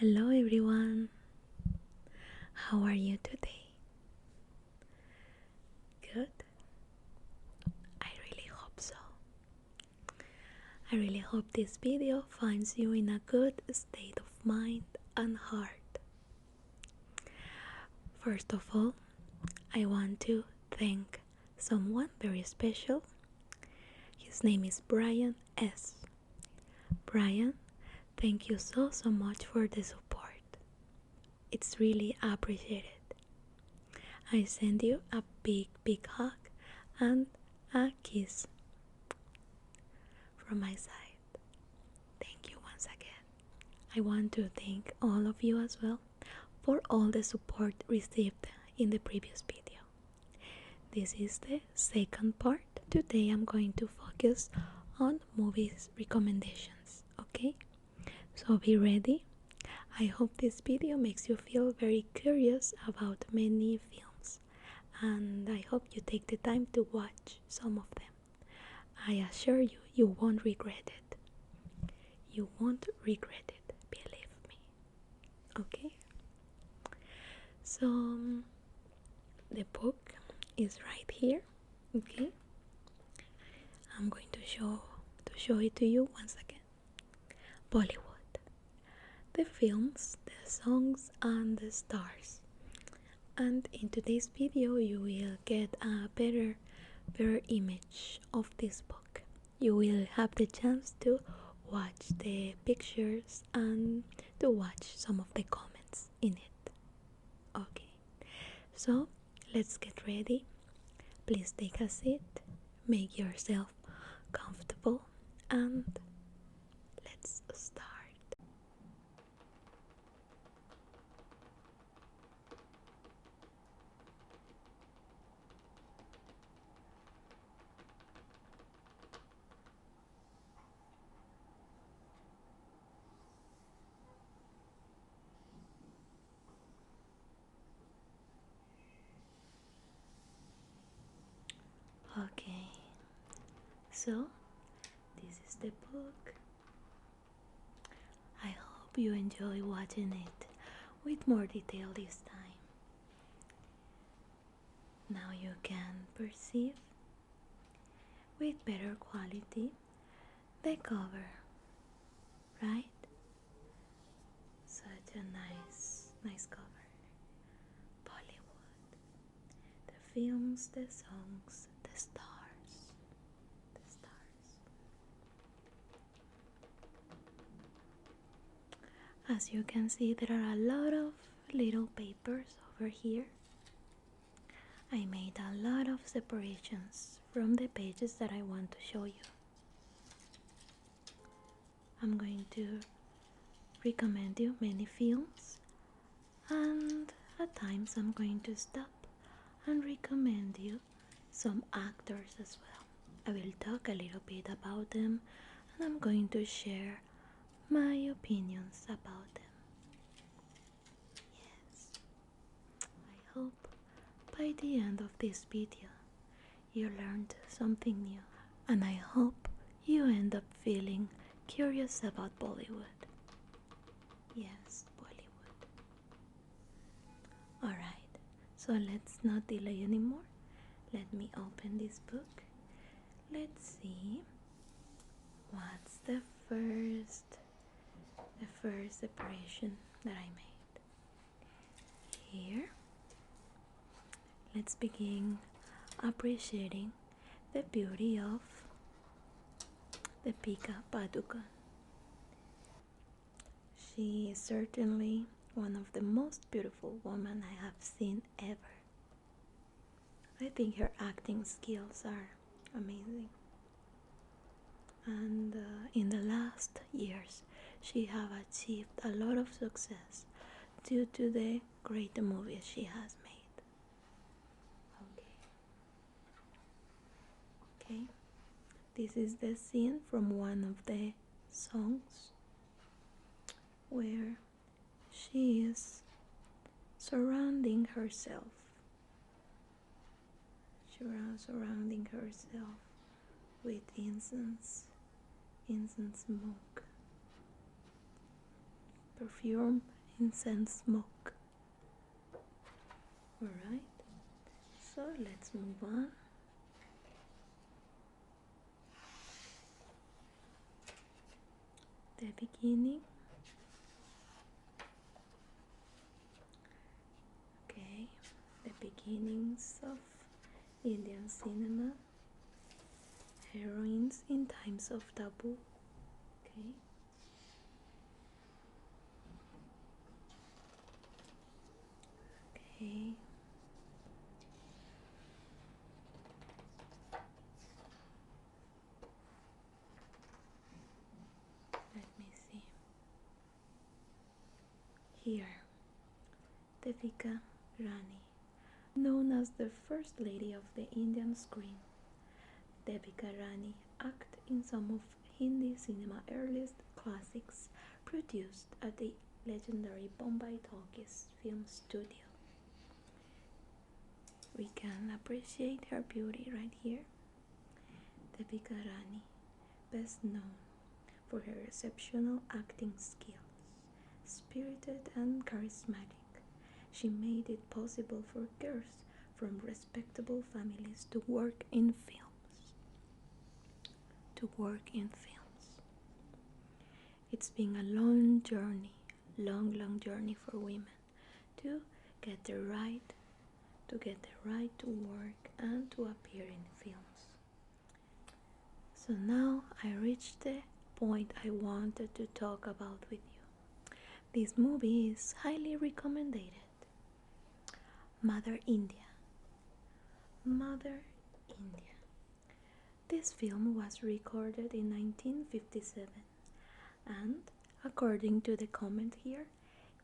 Hello everyone, how are you today? Good? I really hope so. I really hope this video finds you in a good state of mind and heart. First of all, I want to thank someone very special. His name is Brian S. Brian, thank you so much for the support. It's really appreciated. I send you a big hug and a kiss from my side. Thank you once again. I want to thank all of you as well for all the support received in the previous video. This is the second part. Today I'm going to focus on movies recommendations, okay? So be ready. I hope this video makes you feel very curious about many films, and I hope you take the time to watch some of them. I assure you, you won't regret it. You won't regret it, believe me. Okay? So, the book is right here. Okay? I'm going to show it to you once again. Bollywood. The films, the songs, and the stars. And in today's video, you will get a better image of this book. You will have the chance to watch the pictures and to watch some of the comments in it. Okay, so let's get ready. Please take a seat, make yourself comfortable, and let's start. Okay, so this is the book. I hope you enjoy watching it with more detail this time. Now you can perceive with better quality the cover, right? Such a nice cover. Bollywood. The films, the songs, the stars. The stars. As you can see, there are a lot of little papers over here. I made a lot of separations from the pages that I want to show you. I'm going to recommend you many films, and at times I'm going to stop and recommend you some actors as well. I will talk a little bit about them, and I'm going to share my opinions about them. Yes, I hope by the end of this video you learned something new, and I hope you end up feeling curious about Bollywood. Yes, Bollywood. Alright, so let's not delay anymore. Let me open this book. Let's see what's the first separation that I made. Here, let's begin appreciating the beauty of Devika Rani. She is certainly one of the most beautiful women I have seen ever. I think her acting skills are amazing. And in the last years, she has achieved a lot of success due to the great movies she has made. Okay, this is the scene from one of the songs where she is surrounding herself with incense smoke, perfume, incense, smoke. Alright, so let's move on. The beginning. Okay, the beginnings of Indian cinema. Heroines in times of taboo. Okay. Okay. Let me see. Here, Devika Rani, known as the First Lady of the Indian screen. Devika Rani acted in some of Hindi cinema's earliest classics, produced at the legendary Bombay Talkies film studio. We can appreciate her beauty right here. Devika Rani, best known for her exceptional acting skills, spirited and charismatic. She made it possible for girls from respectable families to work in films. It's been a long journey for women to get the right to work and to appear in films. So now I reached the point I wanted to talk about with you. This movie is highly recommended. Mother India. This film was recorded in 1957 and, according to the comment here,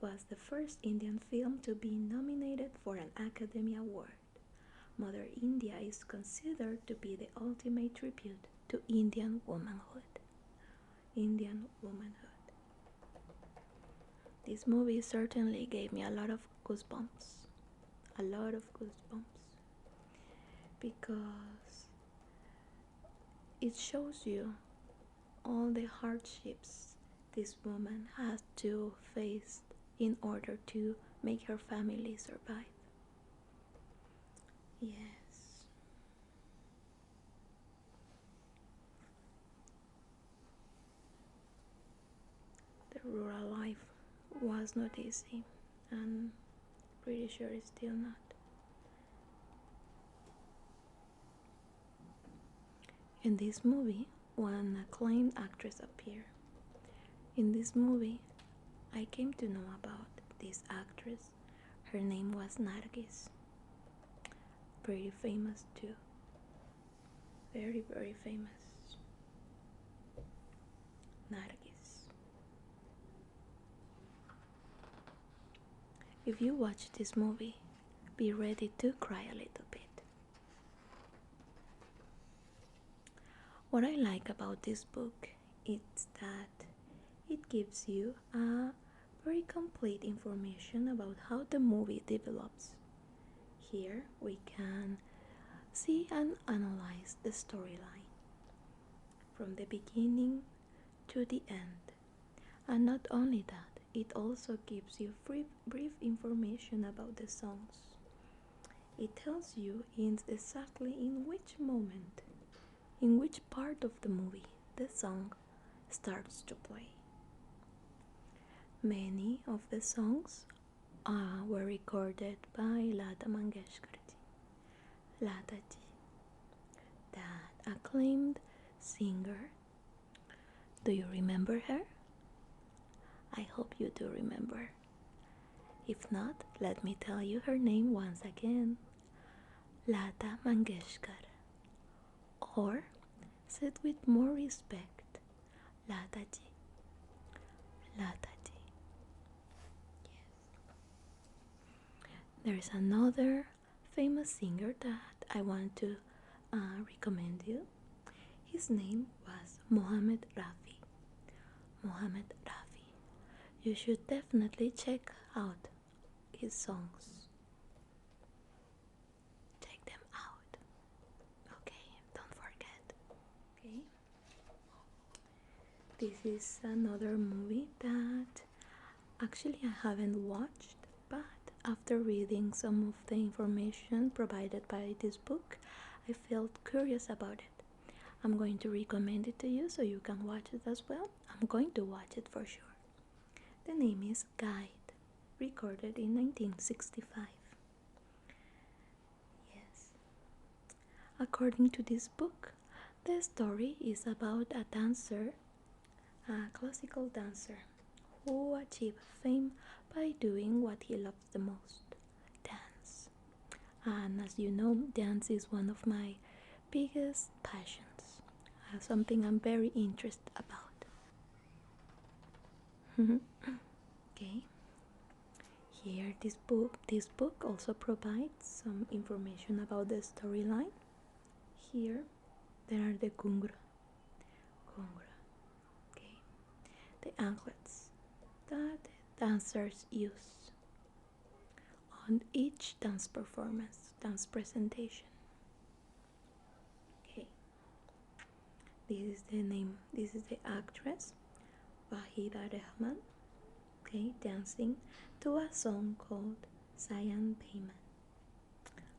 was the first Indian film to be nominated for an Academy Award. Mother India is considered to be the ultimate tribute to Indian womanhood. This movie certainly gave me a lot of goosebumps. Because it shows you all the hardships this woman has to face in order to make her family survive. Yes. The rural life was not easy, and pretty sure it's still not. In this movie, one acclaimed actress appeared. In this movie, I came to know about this actress. Her name was Nargis. Pretty famous too. Very, very famous. Nargis. If you watch this movie, be ready to cry a little bit. What I like about this book is that it gives you a very complete information about how the movie develops. Here we can see and analyze the storyline from the beginning to the end. And not only that, it also gives you brief information about the songs. It tells you exactly in which moment, in which part of the movie the song starts to play. Many of the songs were recorded by Lata Mangeshkar ji, that acclaimed singer. Do you remember her? I hope you do remember. If not, let me tell you her name once again. Lata Mangeshkar. Or, said with more respect, Lata ji. Yes. There is another famous singer that I want to recommend you. His name was Mohammed Rafi. You should definitely check out his songs. Check them out. Okay, don't forget. Okay. This is another movie that Actually, I haven't watched, but after reading some of the information provided by this book, I felt curious about it. I'm going to recommend it to you so you can watch it as well. I'm going to watch it for sure. The name is Guide, recorded in 1965. Yes. According to this book, the story is about a dancer, a classical dancer, who achieved fame by doing what he loves the most, dance. And as you know, dance is one of my biggest passions, something I'm very interested about. Okay, here this book also provides some information about the storyline. Here there are the gungra, okay, the anklets that dancers use on each dance performance, dance presentation. Okay, this is the name, this is the actress Wahida Rehman, okay, dancing to a song called Sayan Payman.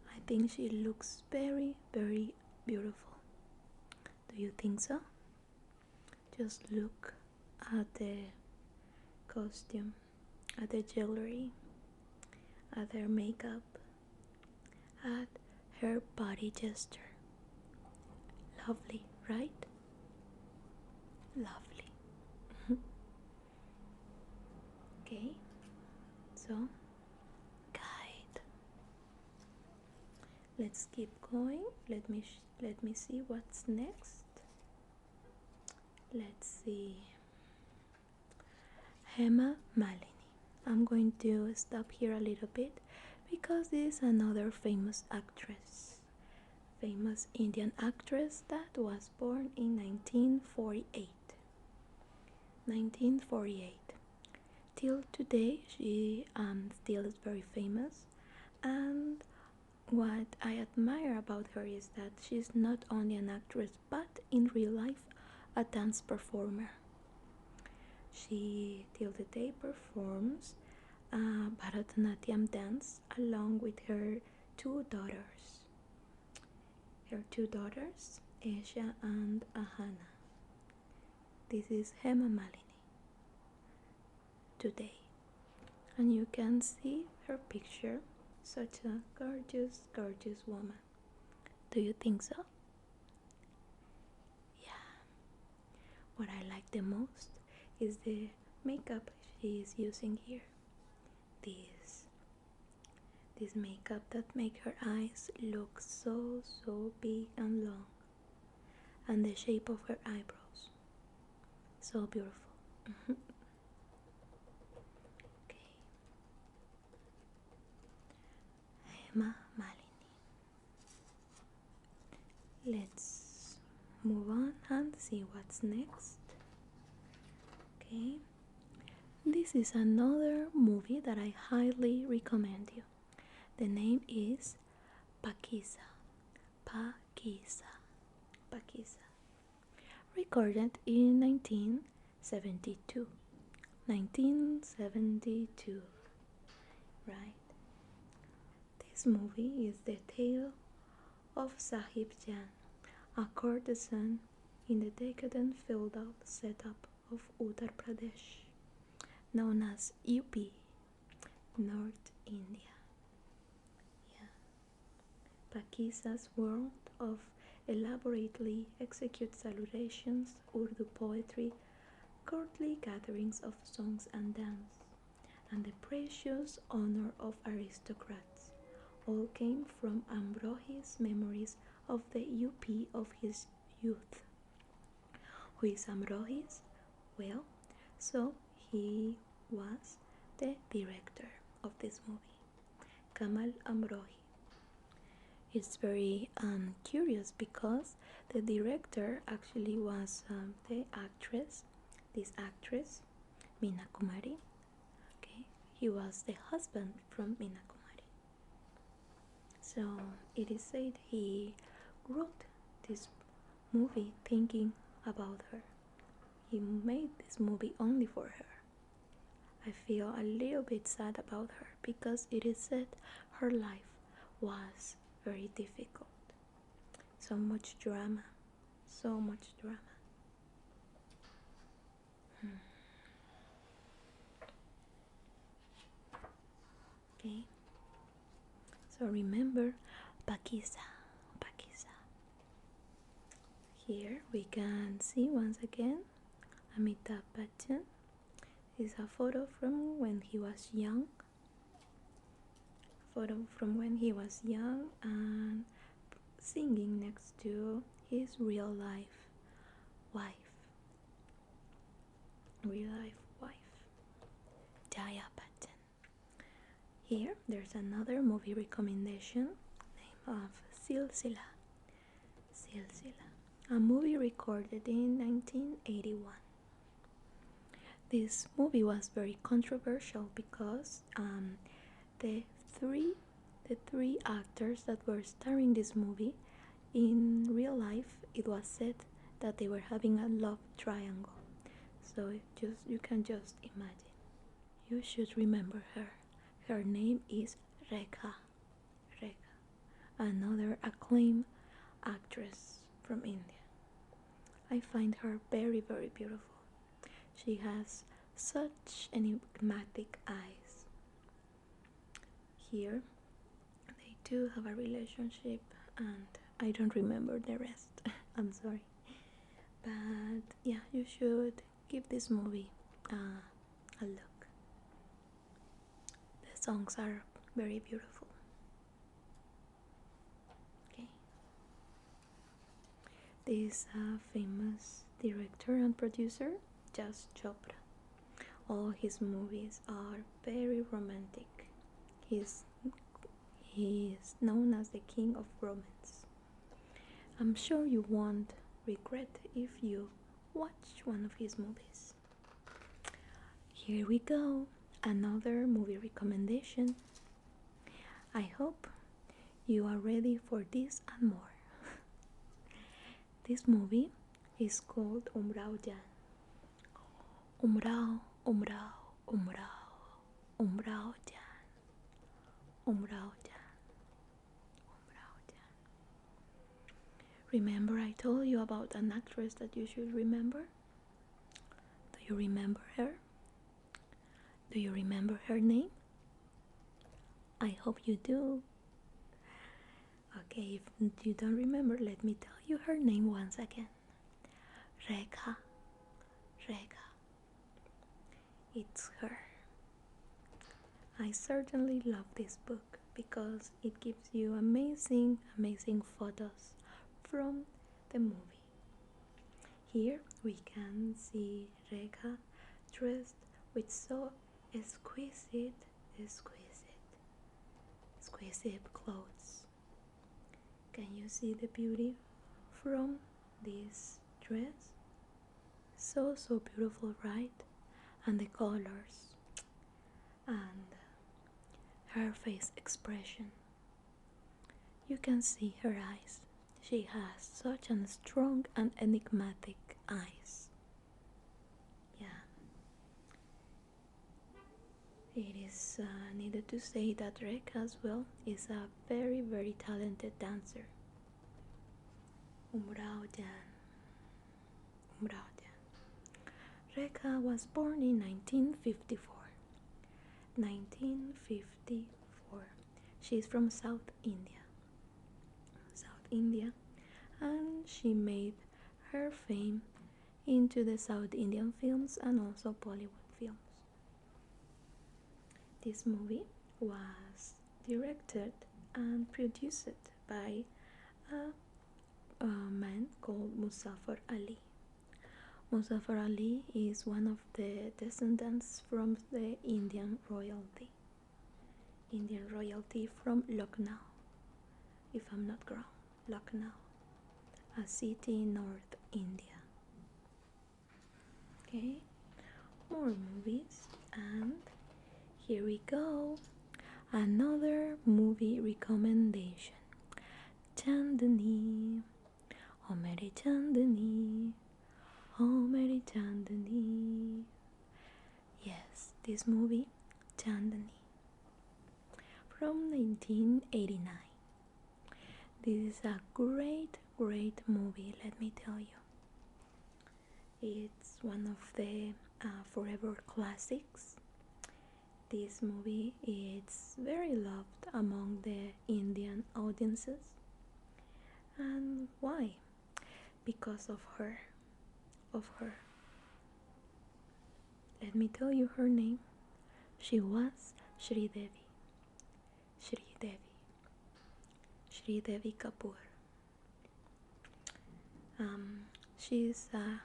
I think she looks very, very beautiful. Do you think so? Just look at the costume, at the jewelry, at her makeup, at her body gesture. Lovely, right? Lovely. Okay, so guide. Let's keep going. Let me see what's next. Let's see. Hema Malini. I'm going to stop here a little bit because this is another famous actress. Famous Indian actress that was born in 1948. 1948. Till today, she still is very famous, and what I admire about her is that she's not only an actress but in real life a dance performer. She till today performs Bharatanatyam dance along with her two daughters. Her two daughters, Esha and Ahana. This is Hema Malini today, and you can see her picture. Such a gorgeous, gorgeous woman. Do you think so? Yeah. What I like the most is the makeup she is using here. This makeup that make her eyes look so big and long, and the shape of her eyebrows, so beautiful. Okay, Hema Malini. Let's move on and see what's next. Okay, this is another movie that I highly recommend you. The name is Pakeezah. Pakeezah. Pakeezah. Recorded in 1972. 1972. Right. This movie is the tale of Sahib Jan, a courtesan in the decadent feudal setup of Uttar Pradesh, known as UP, North India. Yeah. Pakeezah's world of elaborately executed salutations, Urdu poetry, courtly gatherings of songs and dance, and the precious honor of aristocrats, all came from Ambrohi's memories of the UP of his youth. Who is Ambrohis? Well, so he was the director of this movie, Kamal Ambrohi. It's very curious because the director actually was the actress, this actress, Meena Kumari. Okay, he was the husband from Meena Kumari. So it is said he wrote this movie thinking about her. He made this movie only for her. I feel a little bit sad about her because it is said her life was very difficult. So much drama, so much drama. Okay, so remember Pakeezah, Pakeezah. Here we can see once again Amitabh Bachchan. Is a photo from when he was young. Photo from when he was young and singing next to his real life wife. Real life wife, Jaya Bachchan. Here there's another movie recommendation name of Silsila. Silsila. A movie recorded in 1981. This movie was very controversial because the three actors that were starring this movie, in real life it was said that they were having a love triangle. So you can just imagine. You should remember her. Her name is Rekha. Rekha, another acclaimed actress from India. I find her very, very beautiful. She has such enigmatic eyes. Here, they do have a relationship, and I don't remember the rest. I'm sorry. But yeah, you should give this movie a look. The songs are very beautiful. Okay. This famous director and producer, Yash Chopra. All his movies are very romantic. He is known as the king of romance. I'm sure you won't regret if you watch one of his movies. Here we go, another movie recommendation. I hope you are ready for this and more. This movie is called Umrao Jan. Umrao, Umrao, Umrao, Umrao Jan, Umrao Jan, Umrao Jan. Remember I told you about an actress that you should remember? Do you remember her? Do you remember her name? I hope you do. Okay, if you don't remember, let me tell you her name once again. Rekha. Rekha. It's her. I certainly love this book because it gives you amazing, amazing photos from the movie. Here we can see Rekha dressed with so exquisite clothes. Can you see the beauty from this dress? So beautiful, right? And the colors and her face expression. You can see her eyes. She has such a strong and enigmatic eyes. Yeah. It is needed to say that Rekha as well is a very, very talented dancer. Umrao Jan. Umrao Jan. Rekha was born in 1954. 1954. She's from South India. South India. And she made her fame into the South Indian films and also Bollywood films. This movie was directed and produced by a man called Muzaffar Ali. Muzaffar Ali is one of the descendants from the Indian royalty. Indian royalty from Lucknow, if I'm not wrong. Lucknow, a city in North India. Okay, more movies, and here we go. Another movie recommendation. Chandni, oh Mary Chandni, oh Mary Chandni. Yes, this movie, Chandni, from 1989. This is a great movie, let me tell you. It's one of the forever classics. This movie is very loved among the Indian audiences. And why? Because of her. Of her. Let me tell you her name. She was Sridevi. Sridevi. Sridevi Kapoor. She is a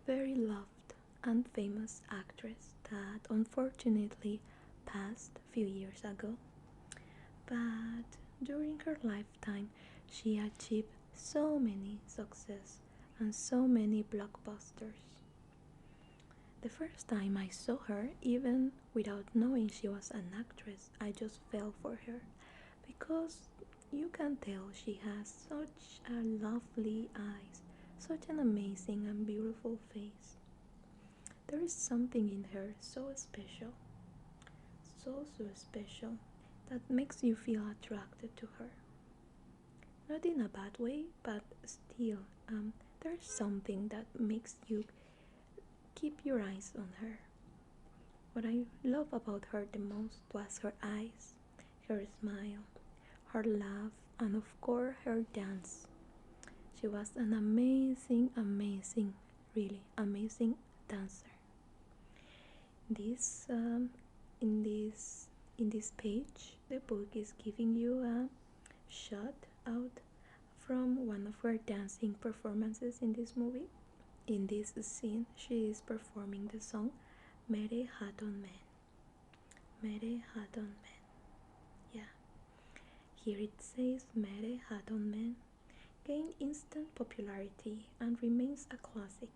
very loved and famous actress that unfortunately passed a few years ago. But during her lifetime, she achieved so many success and so many blockbusters. The first time I saw her, even without knowing she was an actress, I just fell for her because you can tell she has such a lovely eyes, such an amazing and beautiful face. There is something in her so special, so special, that makes you feel attracted to her. Not in a bad way, but still, there's something that makes you keep your eyes on her. What I love about her the most was her eyes, her smile, her laugh, and of course her dance. She was an amazing, really amazing dancer. This in this page, the book is giving you a shot out from one of her dancing performances in this movie. In this scene, she is performing the song Mere Haton Men. Mere Haton Men. Yeah. Here it says Mere Haton Men gained instant popularity and remains a classic.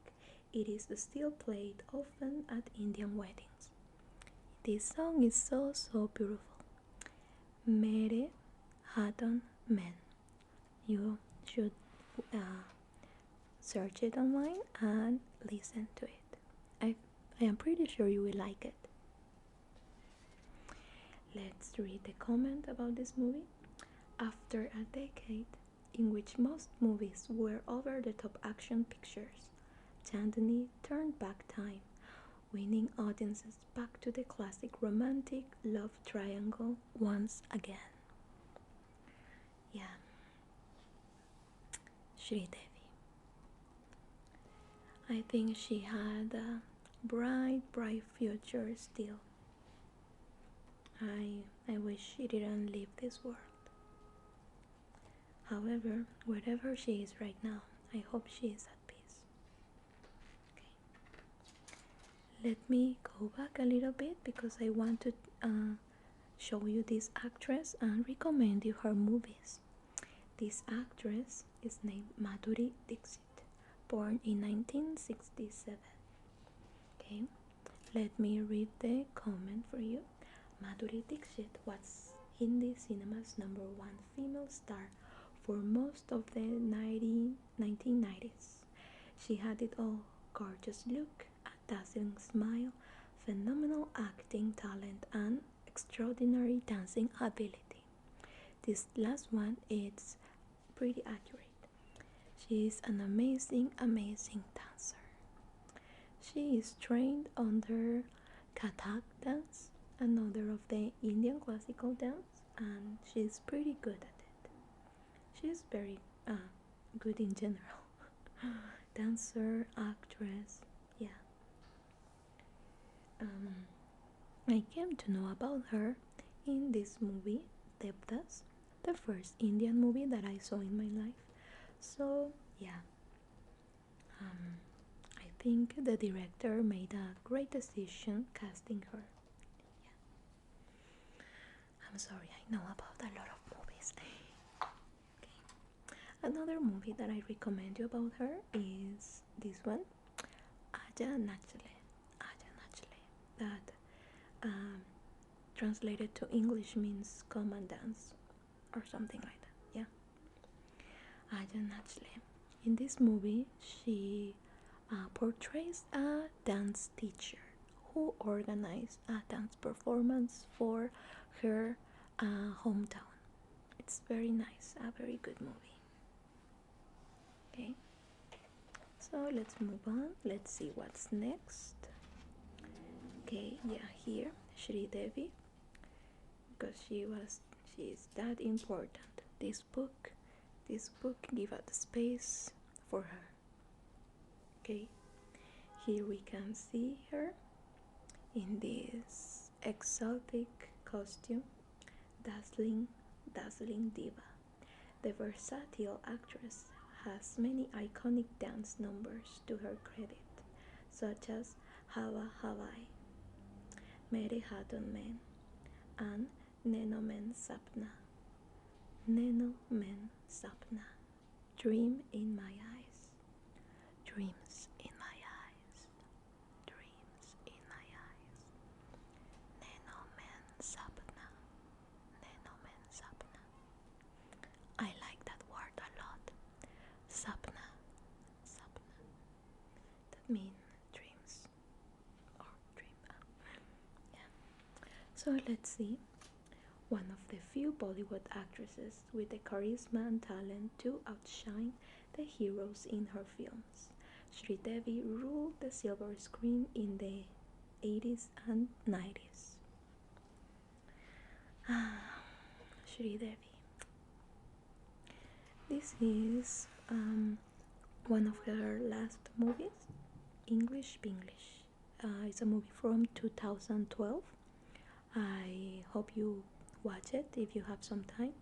It is still played often at Indian weddings. This song is so beautiful. Mere Haton Men. You should search it online and listen to it. I am pretty sure you will like it. Let's read the comment about this movie. After a decade in which most movies were over-the-top action pictures, Chandni turned back time, winning audiences back to the classic romantic love triangle once again. Yeah. Sridevi. I think she had a bright future still. I wish she didn't leave this world. However, wherever she is right now, I hope she is at peace. Okay. Let me go back a little bit because I want to show you this actress and recommend you her movies. This actress is named Madhuri Dixit, born in 1967. Okay, let me read the comment for you. Madhuri Dixit was Hindi cinema's #1 female star for most of the 1990s. She had it all: gorgeous look, a dazzling smile, phenomenal acting talent, and extraordinary dancing ability. This last one is pretty accurate. She is an amazing dancer. She is trained under Kathak dance, another of the Indian classical dance, and she is pretty good at it. She is very good in general. Dancer, actress, yeah. I came to know about her in this movie, Devdas, the first Indian movie that I saw in my life. So, yeah. I think the director made a great decision casting her. Yeah. I'm sorry, I know about a lot of movies. Okay. Another movie that I recommend you about her is this one, Aja Nachle. Aja Nachle. That translated to English means come and dance or something like that. Yeah. Aja Nachle. In this movie, she portrays a dance teacher who organized a dance performance for her hometown. It's very nice, a very good movie. Okay, so let's move on. Let's see what's next. Okay, yeah, here Sridevi, because she's that important. This book give us space for her. Okay, here we can see her in this exotic costume, dazzling diva. The versatile actress has many iconic dance numbers to her credit, such as Hava Havai, Mere Haton Men, and Neno Men Sapna. Neno Men Sapna. Dream in my eyes. Dreams in my eyes. Dreams in my eyes. Neno Men Sapna. Neno Men Sapna. I like that word a lot. Sapna. Sapna. That means dreams. Or dream. Yeah. So let's see. One of the few Bollywood actresses with the charisma and talent to outshine the heroes in her films. Sridevi ruled the silver screen in the 80s and 90s. Sridevi. This is one of her last movies, English Binglish. It's a movie from 2012. I hope you watch it if you have some time.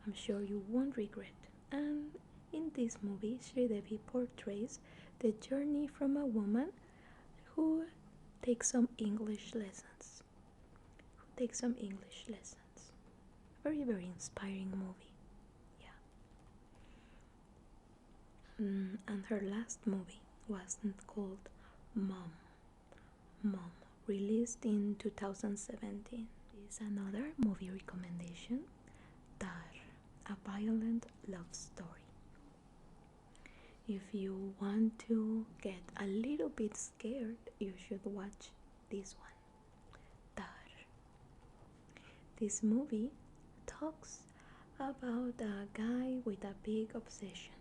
I'm sure you won't regret. And in this movie, Sridevi portrays the journey from a woman who takes some English lessons. Very, very inspiring movie. Yeah. And her last movie was called Mom. Released in 2017. Is another movie recommendation, Dar, a violent love story. If you want to get a little bit scared, you should watch this one, Dar. This movie talks about a guy with a big obsession.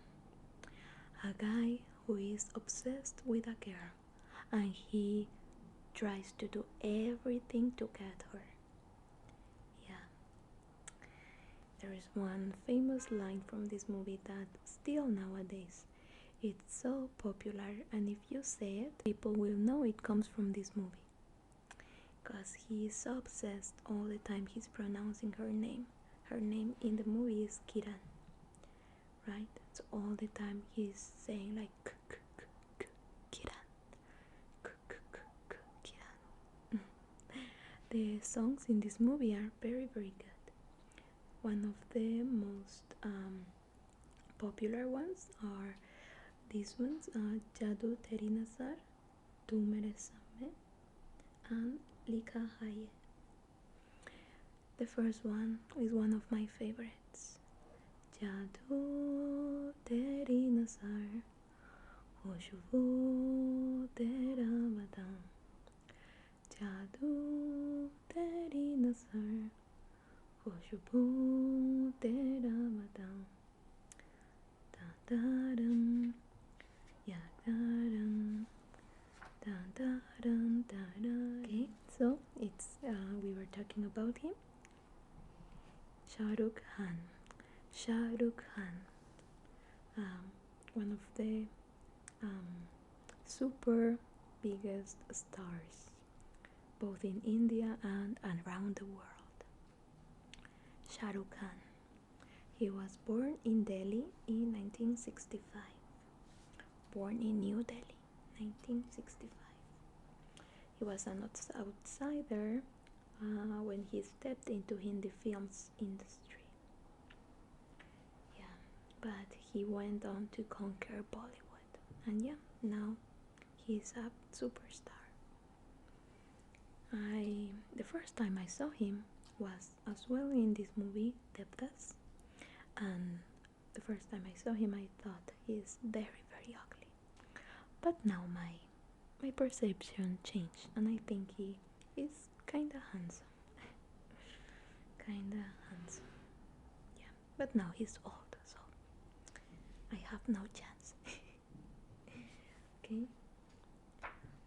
A guy who is obsessed with a girl and he tries to do everything to get her. Yeah. There is one famous line from this movie that still nowadays it's so popular, and if you say it, people will know it comes from this movie. Because he is so obsessed all the time he's pronouncing her name. Her name in the movie is Kiran. Right? So all the time he's saying like Kiran. Kiran. The songs in this movie are very, very good. One of the most popular ones are these ones, Jadu Teri Nazar, Tu Mere Samne, and Likha Hai. The first one is one of my favorites. Jadu Teri Nazar, Khushbu Tera Badam. Jadu Teri Nazar, Khushbu Tera Badam. Da-da-dum. Okay, so it's we were talking about him. Shahrukh Khan, one of the super biggest stars, both in India and around the world. Shahrukh Khan. He was born in Delhi in 1965. Born in New Delhi, 1965. He was an outsider when he stepped into Hindi films industry. Yeah, but he went on to conquer Bollywood, and yeah, now he's a superstar. The first time I saw him was as well in this movie Devdas, and the first time I saw him I thought he's very, very ugly. But now my perception changed, and I think he is kinda handsome. Kinda handsome. Yeah. But now he's old, so I have no chance. Okay.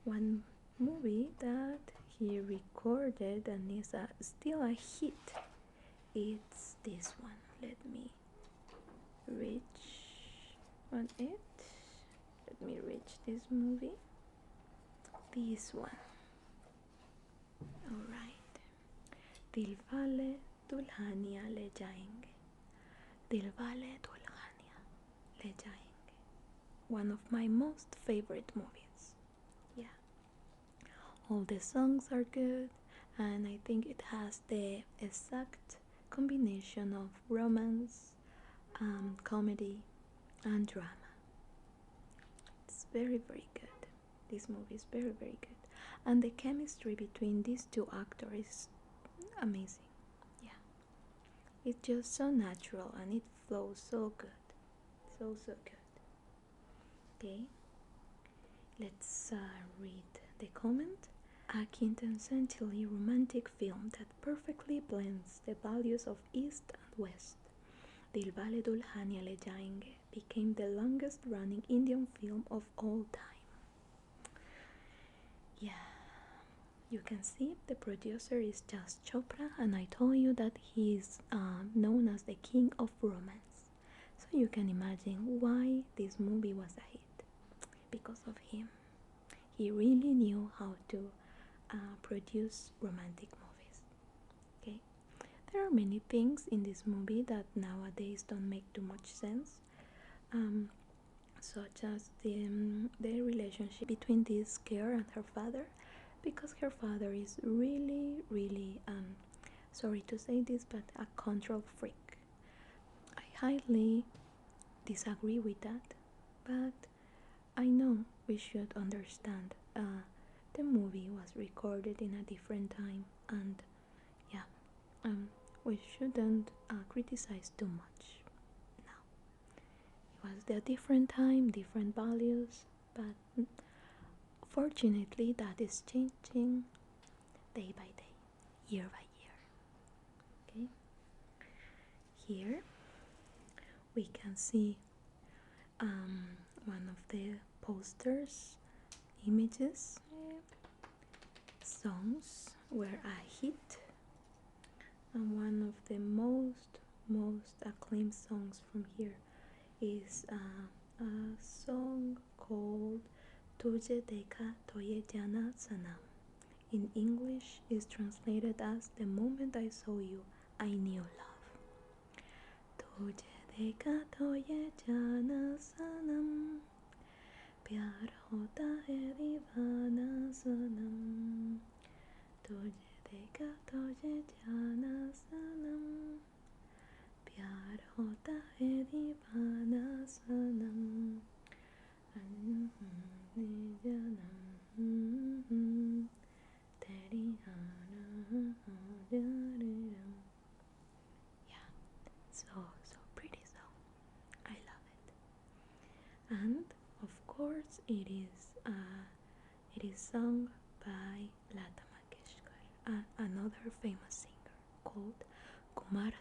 One movie that he recorded and is still a hit. It's this one. Let me reach on it. Let me reach this movie. This one. Alright. Dilwale Dulhania Le Jayenge. Dilwale Dulhania Le Jayenge. One of my most favorite movies. Yeah. All the songs are good, and I think it has the exact combination of romance, comedy, and drama. It's very, very good. This movie is very, very good, and the chemistry between these two actors is amazing. Yeah, it's just so natural and it flows so good, so good. Okay, let's read the comment. A quintessentially romantic film that perfectly blends the values of East and West. Dilwale Dulhania Le Jayenge became the longest running Indian film of all time. Yeah, you can see the producer is Yash Chopra, and I told you that he is known as the king of romance. So you can imagine why this movie was a hit. Because of him. He really knew how to produce romantic movies. Okay, there are many things in this movie that nowadays don't make too much sense, such as the relationship between this girl and her father, because her father is really sorry to say this, but a control freak. I highly disagree with that, but I know we should understand the movie was recorded in a different time, and yeah, we shouldn't criticize too much now. It was a different time, different values, but fortunately that is changing day by day, year by year. Okay, here we can see one of the posters images. Songs were a hit, and one of the most acclaimed songs from here is a song called Tujhe Dekha Toye Jana Sanam. In English is translated as The Moment I Saw You, I Knew Love. Tujhe Dekha Toye Jana Sanam, प्यार होता है दीवाना सनम, तुझे देखा तुझे जाना सनम, प्यार होता है दीवाना सनम, तेरी yeah, so pretty song. I love it. And of course, it is sung by Lata Mangeshkar, another famous singer called Kumari.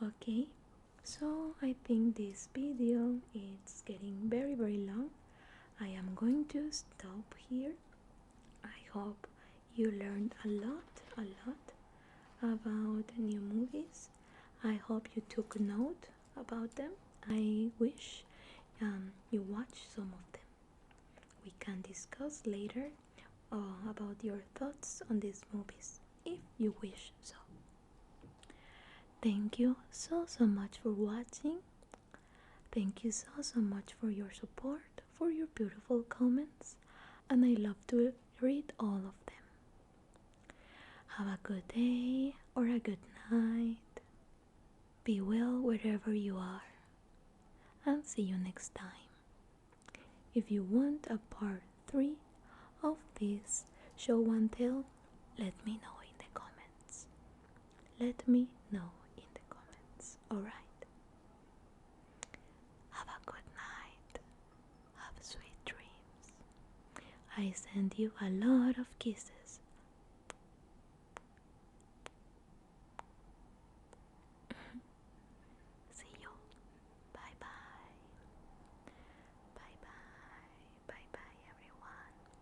Okay, so I think this video is getting very long. I am going to stop here. I hope you learned a lot about new movies. I hope you took note about them. I wish you watch some of them. We can discuss later about your thoughts on these movies, if you wish so. Thank you so much for watching. Thank you so much for your support, for your beautiful comments, and I love to read all of them. Have a good day or a good night. Be well wherever you are, and see you next time. If you want a part 3 of this show and tell, let me know in the comments. Let me know in the comments. Alright? Have a good night. I send you a lot of kisses.